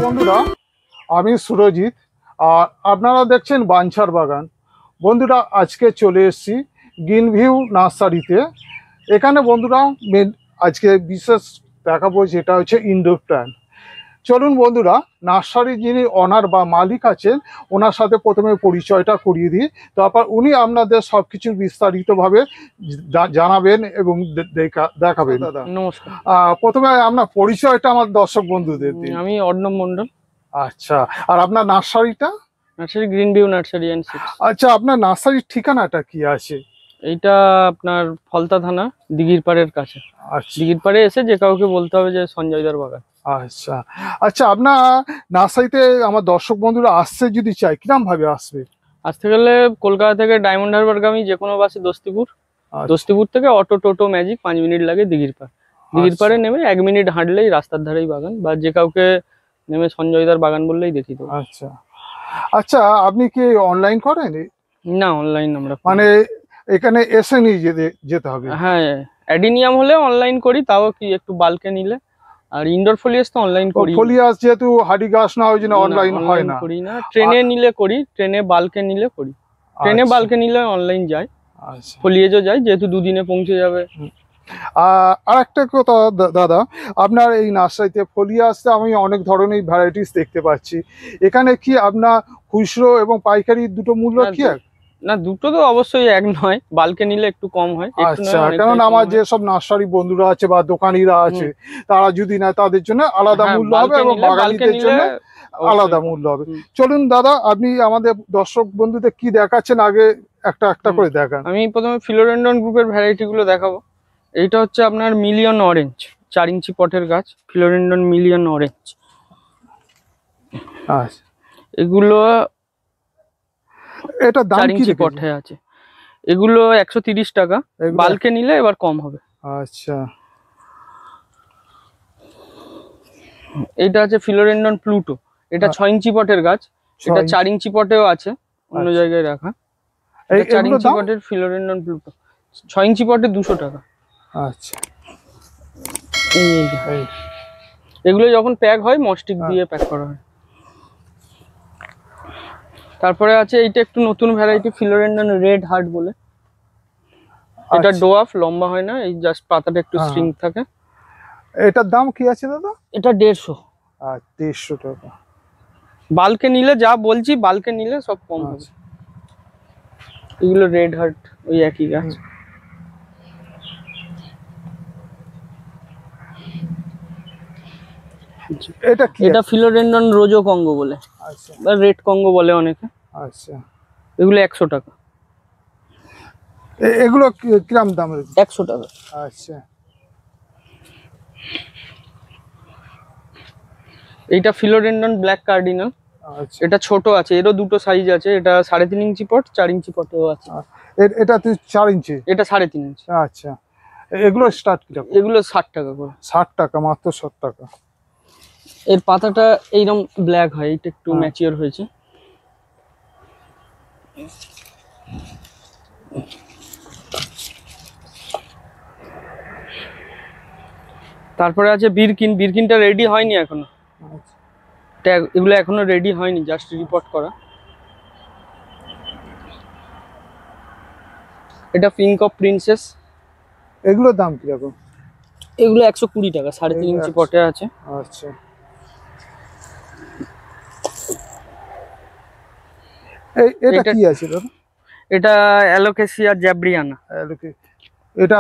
বন্ধুরা, আমি সুরজিৎ আর আপনারা দেখছেন বাঞ্ছার বাগান। বন্ধুরা, আজকে চলে এসেছি গ্রিন ভিউ নার্সারিতে। এখানে বন্ধুরা আজকে বিশেষ দেখাবো, যেটা হচ্ছে ইনডোর প্ল্যান্ট। চলুন বন্ধুরা, নার্সারির যিনি অনার বা মালিক আছেন ওনার সাথে প্রথমে পরিচয়টা করিয়ে দিই, তারপর উনি আপনাদের সব কিছু বিস্তারিতভাবে জানাবেন এবং দেখাবেন। দাদা নমস্কার। প্রথমে আপনার পরিচয়টা আমার দর্শক বন্ধুদের দিন। আমি অর্ণব মন্ডল। আচ্ছা, আর আপনার নার্সারিটা? Nursery green view nursery and seeds. আচ্ছা, আপনার নার্সারির ঠিকানাটা কি আছে? এইটা আপনার ফলতা থানা, দিঘির পাড়ের কাছে। আচ্ছা, দিঘির পাড়ে এসে যে কাউকে বলতে হবে যে সঞ্জয়দার বাগান। আচ্ছা আচ্ছা, আপনার নার্সারিতে আমার দর্শক বন্ধুরা আসছে যদি চাই, কিরম ভাবে আসবে? আসতে গেলে কলকাতা থেকে ডায়মন্ড হারবারগামী যে কোনো বাসে দস্তিপুর, দস্তিপুর থেকে অটো, টোটো, ম্যাজিক 5 মিনিট লাগে দিঘির পাড়। দিঘির পাড়ে নেমে 1 মিনিট হাঁটলেই রাস্তার ধারেই বাগান, বা যে কাউকে নেমে সঞ্জয়দার বাগান বললেই দেখি দেবো। আচ্ছা আচ্ছা, আপনি কি অনলাইন করেন? না, অনলাইন আমরা মানে এখানে এসে নিয়ে যেতে হবে? হ্যাঁ, অ্যাডিনিয়াম হলে অনলাইন করি, তাও কি একটু বাল্কে নিলে। আর ইনডোর ফলিয়াস তো অনলাইন করি। ফলিয়াস যেহেতু হাড়ি গাছ না, ওই জন্য অনলাইন হয় না। করি না, ট্রেনে নিলে করি, ট্রেনে বাল্কে নিলে করি। ট্রেনে বাল্কে নিলে অনলাইন যায়, ফলিয়াজও যায়, যেহেতু 2 দিনে পৌঁছে যাবে। আর একটা কথা দাদা, আপনার এই নার্সারিতে ফলিয়াসে আমি অনেক ধরনের ভ্যারাইটিস দেখতে পাচ্ছি। এখানে কি আপনার খুচরো এবং পাইকারি দুটো মূল্য কি এক? না, দুটো তো অবশ্যই এক নয়, বাল্কে নিলে একটু কম হয়। আচ্ছা, কারণ আমার যে সব নার্সারি বন্ধুরা আছে বা দোকানিরা আছে, তারা যদি না, তাদের জন্য আলাদা মূল্য হবে এবং বাগানিদের জন্য আলাদা মূল্য হবে। চলুন দাদা, আপনি আমাদের দর্শক বন্ধুদের কি দেখাচ্ছেন আগে একটা একটা করে দেখান। আমি প্রথমে ফিলোডেন্ড্রন গ্রুপের ভ্যারাইটি গুলো দেখাবো। এইটা হচ্ছে আপনার মিলিয়ন অরেঞ্জ, 4 ইঞ্চি পটের গাছ, ফিলোডেন্ড্রন মিলিয়ন অরেঞ্জ। আচ্ছা, এগুলো এটা দাম 4 কি ইঞ্চি পটে আছে। এগুলো 130 টাকা, বাল্কে নিলে এবার কম হবে। আচ্ছা, এইটা আছে ফিলোডেন্ড্রন প্লুটো, এটা 6 ইঞ্চি পটের গাছ। এটা 4 ইঞ্চি পটেও আছে, অন্য জায়গায় রাখা। এটা 4 ইঞ্চি পটের ফিলোডেন্ড্রন প্লুটো, 6 ইঞ্চি পটে 200 টাকা। আচ্ছা, এগুলো যখন প্যাক হয় মস্টিক দিয়ে প্যাক করা হয়। তারপরে আছে এইটা একটু নতুন ভ্যারাইটি, ফিলোডেন্ড্রন রেড হার্ট বলে। এটা ডোয়াফ, লম্বা হয় না, এই জাস্ট পাতাটা একটু স্ট্রিং থাকে। এটার দাম কি আছে দাদা? এটা 150। 150 টাকা। বাল্কে নিলে যা বলছি, বাল্কে নিলে সব কম হবে। এগুলো রেড হার্ট, ওই একই গাছ। এটা কি? এটা ফিলোডেন্ড্রন রোজো কঙ্গো বলে, আচ্ছা, বা রেড কঙ্গো বলে অনেকে। আচ্ছা, এগুলো 100 টাকা। এগুলো কিরম দাম? 100 টাকা। আচ্ছা, এইটা ফিলোডেন্ড্রন ব্ল্যাক কার্ডিনাল। আচ্ছা, এটা ছোট আছে, এরও দুটো সাইজ আছে। এটা 3.5 ইঞ্চি পট, 4 ইঞ্চি পটেও আছে। এটা 4 ইঞ্চি, এটা 3.5 ইঞ্চি। আচ্ছা, এগুলো স্টার্ট কিরকম? এগুলো 60 টাকা করে। 60 টাকা, মাত্র 60 টাকা। এর পাতাটা এইরকম ব্ল্যাক হয়, এটা একটু ম্যাচিওর হয়েছে। তারপরে আছে বিরকিন। বিরকিনটা রেডি হয়নি এখনো, এগুলো এখনো রেডি হয়নি, জাস্ট রিপোর্ট করা। এটা পিঙ্ক অফ প্রিন্সেস। এগুলোর দাম কিরকম? এগুলো 120 টাকা, 3.5 ইঞ্চি পটে আছে। আচ্ছা, এটা কি আছে দাদা? এটা অ্যালোকেসিয়া জ্যাব্রিয়ানা। এটা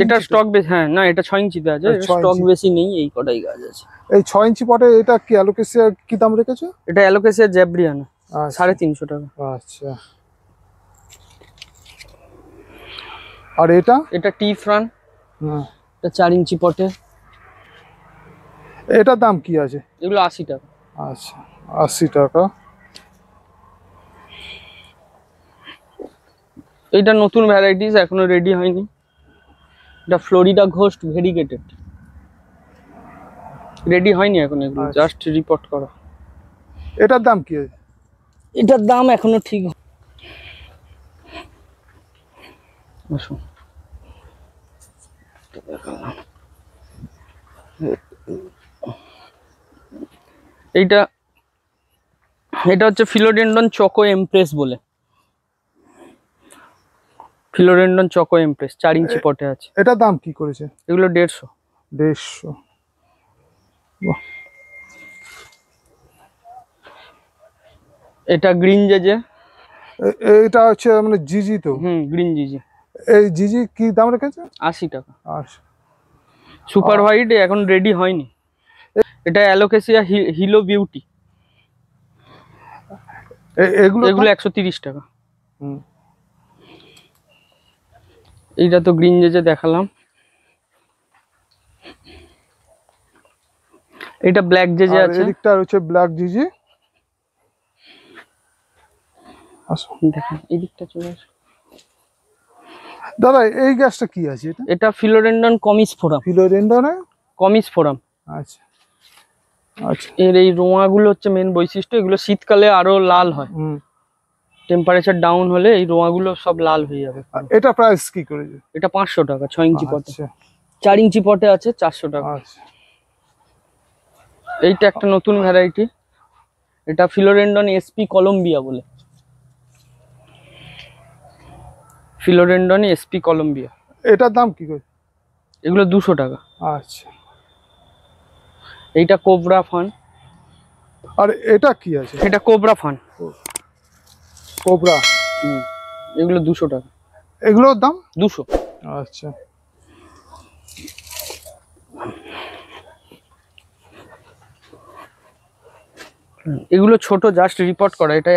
এটা স্টক বেশি, হ্যাঁ না, এটা 6 ইঞ্চিতে আছে, স্টক বেশি নেই, এই কটাই গাছ আছে। এই 6 ইঞ্চি পটে এটা কি অ্যালোকেসিয়া কি দাম রেখেছো? এটা অ্যালোকেসিয়া জ্যাব্রিয়ানা, 350 টাকা। আচ্ছা, আর এটা? এটা টি ফ্রান, এটা 4 ইঞ্চি পটে। এটার দাম কি আছে? এগুলো 80 টাকা। আচ্ছা, 80 টাকা। এইটা নতুন ভ্যারাইটিস, এখনো রেডি হয়নি। এটা ফ্লোরিডা ঘোস্ট ভেরিগেটেড, রেডি হয়নি এখন, এগুলো জাস্ট রিপোর্ট করা। এটার দাম কি আছে? এটার দাম এখনো ঠিক। আসুন। এইটা এটা হচ্ছে ফিলোডেন্ডন চকো এমপ্রেস বলে, ফিলোডেন্ডন চকো এমপ্রেস 4 ইঞ্চি পটে আছে। এটার দাম কি করেছে? এগুলো 150। 150। বাহ। এটা গ্রিন জেজে। এটা হচ্ছে মানে জিজি তো? গ্রিন জিজি। এই জিজি কি দাম রেখেছে? 80 টাকা। আচ্ছা। সুপার হোয়াইট এখন রেডি হয়নি। এটা অ্যালোকেসিয়া হিলো বিউটি, এগুলো 130 টাকা। হুম। এইটা তো গ্রিন জেজে দেখালাম। এটা ব্ল্যাক জেজে আছে। এদিকটা হচ্ছে ব্ল্যাক জিজি। আসুন দেখেন এদিকটা চলে আসুন। দাদা এই গাছটা কি আছে? এটা ফিলোডেন্ডন কমিসফোরাম। ফিলোডেন্ডনে কমিসফোরাম। আচ্ছা আচ্ছা। এর এই রোঁয়াগুলো হচ্ছে মেন বৈশিষ্ট্য। এগুলো শীতকালে আরো লাল হয়, টেম্পারেচার ডাউন হলে এই রোঁয়াগুলো সব লাল হয়ে যাবে। এটা প্রাইস কি করে? এটা 500 টাকা 6 ইঞ্চি পটে। আচ্ছা। 4 ইঞ্চি পটে আছে 400 টাকা। আচ্ছা। এইটা একটা নতুন ভ্যারাইটি, এটা ফিলোডেন্ডন এসপি কলম্বিয়া বলে, ফিলোডেন্ডন এসপি কলম্বিয়া। এটার দাম কি করে? এগুলো 200 টাকা। আচ্ছা। এইটা কোবরা ফান। আর এটা কি আছে? এটা কোবরা ফান। কোবরা। এগুলো 200 টাকা। এগুলোর দাম 200। আচ্ছা। এগুলো ছোট, জাস্ট রিপোর্ট করা। এটা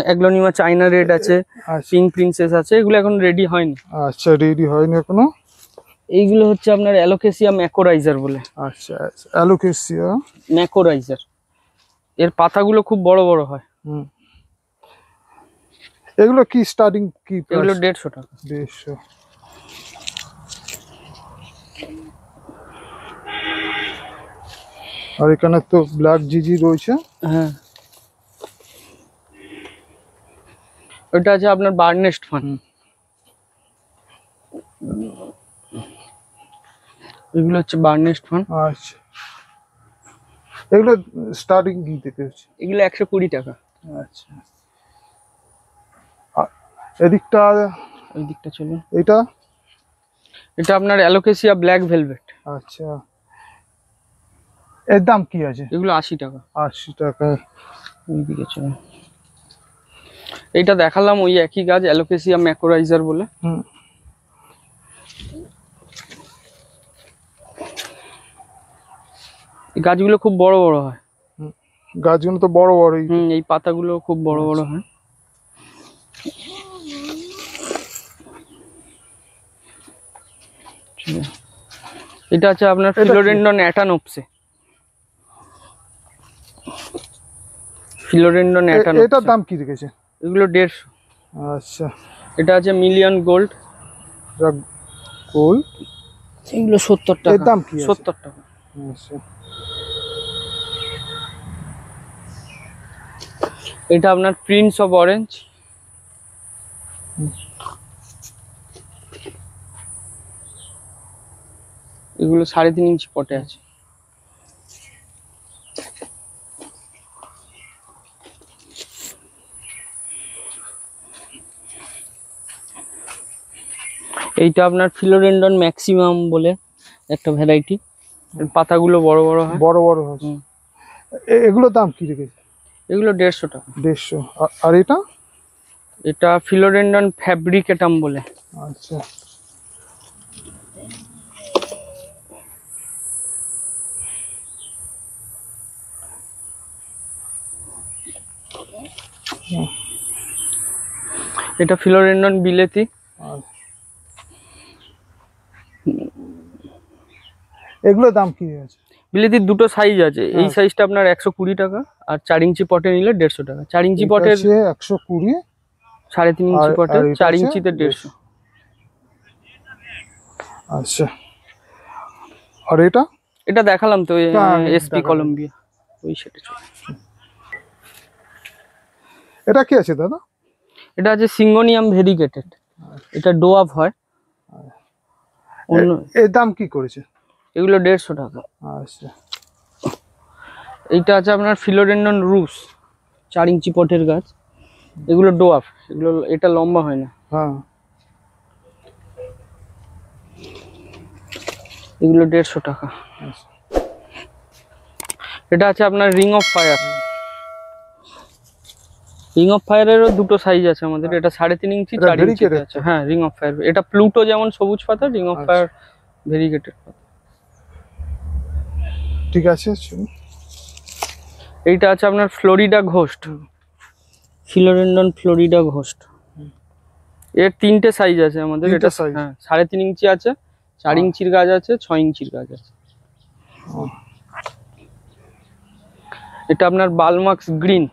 অ্যাগ্লোনিমা চাইনা রেড আছে, পিঙ্ক প্রিন্সেস আছে। এগুলো এখন রেডি হয়নি। আচ্ছা, রেডি হয়নি এখনো। এইগুলো হচ্ছে আপনার অ্যালোকেসিয়া ম্যাকোরাইজার বলে। আচ্ছা, অ্যালোকেসিয়া ম্যাকোরাইজার। এর পাতাগুলো খুব বড় বড় হয়। এগুলো কি স্টার্টিং কি? এগুলো 150 টাকা। 150। আর এখানে তো ব্ল্যাক জিজি রয়েছে। হ্যাঁ, ওটা আছে আপনার বার্নেস্ট ফান। এগুলো হচ্ছে বার্নেস্ট ফান। আচ্ছা, এগুলো স্টার্টিং কি থেকে হচ্ছে? এগুলো 120 টাকা। আচ্ছা। এদিকটা, ওই দিকটা চলুন। এটা এটা আপনার অ্যালোকেসিয়া ব্ল্যাক ভেলভেট। আচ্ছা, এর দাম কি আছে? এগুলো 80 টাকা। 80 টাকা। ওই দিকে চলুন। এইটা দেখালাম ওই একই গাছ, অ্যালোকেসিয়া ম্যাকোরাইজার বলে। এই গাছগুলো খুব বড় বড় হয়। গাছগুলো তো বড় বড়। এই পাতাগুলো খুব বড় বড় হয়। এটা আছে আপনার ফিলোডেন্ডন অ্যাটানোপসে। ফিলোডেন্ডন অ্যাটানোপসে। এটার দাম কি রেখেছে? এগুলো 150। আচ্ছা। এটা আছে মিলিয়ন গোল্ড। গোল্ড এগুলো 70 টাকা। এর দাম কি? 70 টাকা। আচ্ছা। এটা আপনার প্রিন্স অফ অরেঞ্জ। এগুলো 3.5 ইঞ্চি পটে আছে। এইটা আপনার ফিলোডেন্ডন ম্যাক্সিমাম বলে একটা ভ্যারাইটি। পাতাগুলো বড় বড় হয়। বড় বড় হয়। এগুলোর দাম কি রেখেছে? এগুলো 150 টাকা। 150। আর এটা? এটা ফিলোডেন্ডন ফ্যাব্রিকেটাম বলে। আচ্ছা। এটা ফিলোডেন্ডন বিলেতি। এগুলোর দাম কি আছে? বিলেতির দুটো সাইজ আছে। এই সাইজটা আপনার 120 টাকা, আর 4 ইঞ্চি পটে নিলে 150 টাকা। 4 ইঞ্চি পটের 120, 3.5 ইঞ্চি পটে 4 ইঞ্চিতে 150। আচ্ছা। আর এটা? এটা দেখালাম তো, এসপি কলম্বিয়া। ওই সেটা। এটা কি আছে দাদা? এটা আছে সিঙ্গোনিয়াম ভেরিগেটেড। এটা ডোয়াভ হয়। অন্য এর দাম কি করেছে? এগুলো 150 টাকা। আচ্ছা, এইটা আছে আপনার ফিলোডেন্ডন রুস, 4 ইঞ্চি পটের গাছ। এগুলো ডোয়াফ, এগুলো এটা লম্বা হয় না। হ্যাঁ, এগুলো 150 টাকা। আচ্ছা, এটা আছে আপনার ring of fire. Ring of ফায়ারেরও দুটো সাইজ আছে আমাদের, এটা 3.5 ইঞ্চি, এটা 4 ইঞ্চি variegated আছে। হ্যাঁ, রিং অফ ফায়ার। এটা প্লুটো যেমন সবুজ পাতা, রিং অফ আচ্ছা। ফায়ার ভেরিগেটেড পাতা। ঠিক আছে, চলুন। এইটা আছে আপনার Florida ghost, philodendron Florida ghost. এর 3টে সাইজ আছে আমাদের। 3টে এটা size? হ্যাঁ 3.5 ইঞ্চি আছে, 4 ইঞ্চির গাছ আছে, 6 ইঞ্চির গাছ আছে। ও, এটা আপনার বালমাক্স গ্রিন।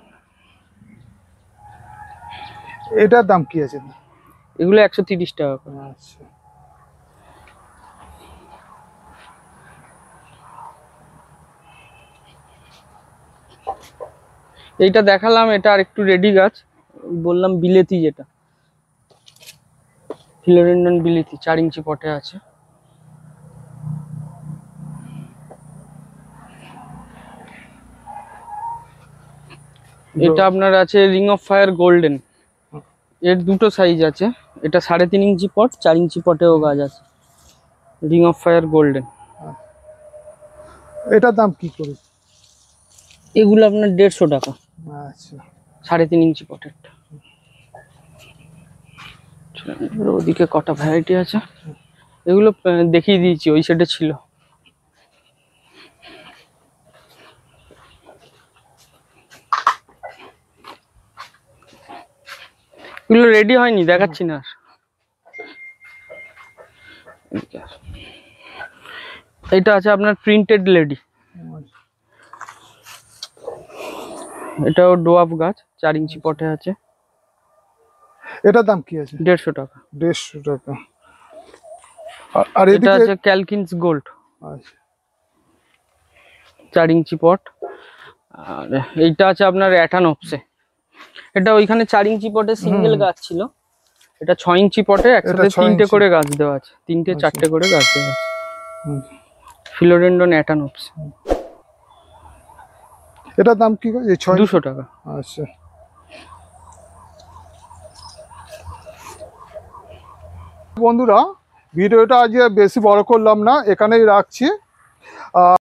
এটার দাম কি আছে? এগুলো 130 টাকা করে। আচ্ছা, এইটা দেখালাম, এটা আর একটু রেডি গাছ, বললাম বিলেতি, যেটা ফিলোডেন্ডন বিলেতি, 4 ইঞ্চি পটে আছে। এটা আপনার আছে রিং অফ ফায়ার গোল্ডেন। এর দুটো সাইজ আছে, এটা 3.5 ইঞ্চি পট, 4 ইঞ্চি পটেও গাছ আছে। Ring of fire golden. এটার দাম কি করে? এগুলো আপনার 150 টাকা, আচ্ছা, 3.5 ইঞ্চি পটেরটা। ওদিকে কটা ভ্যারাইটি আছে, এগুলো দেখিয়ে দিয়েছি, ওই সাইডে ছিল। এগুলো রেডি হয়নি, দেখাচ্ছি না আর। এটা আছে আপনার প্রিন্টেড লেডি, এটাও ডোয়াব গাছ, 4 ইঞ্চি পটে আছে। এটার দাম কি আছে? 150 টাকা। 150 টাকা। আর এটা এদিকে? আছে ক্যালকিনস গোল্ড, আচ্ছা, 4 ইঞ্চি পট। আর এইটা আছে আপনার অ্যাটানোপসে, এটা ওইখানে 4 ইঞ্চি পটে সিঙ্গেল গাছ ছিল, এটা 6 ইঞ্চি পটে একসাথে 6 3টে ইঞ্চি। করে গাছ দেওয়া আছে, 3টে আচ্ছা। 4টে করে গাছ দেওয়া আছে। হুম। ফিলোডেন্ডন অ্যাটানোপস, এটার দাম কি করে? 200 টাকা। আচ্ছা, বন্ধুরা ভিডিওটা আজ বেশি বড় করলাম না, এখানেই রাখছি।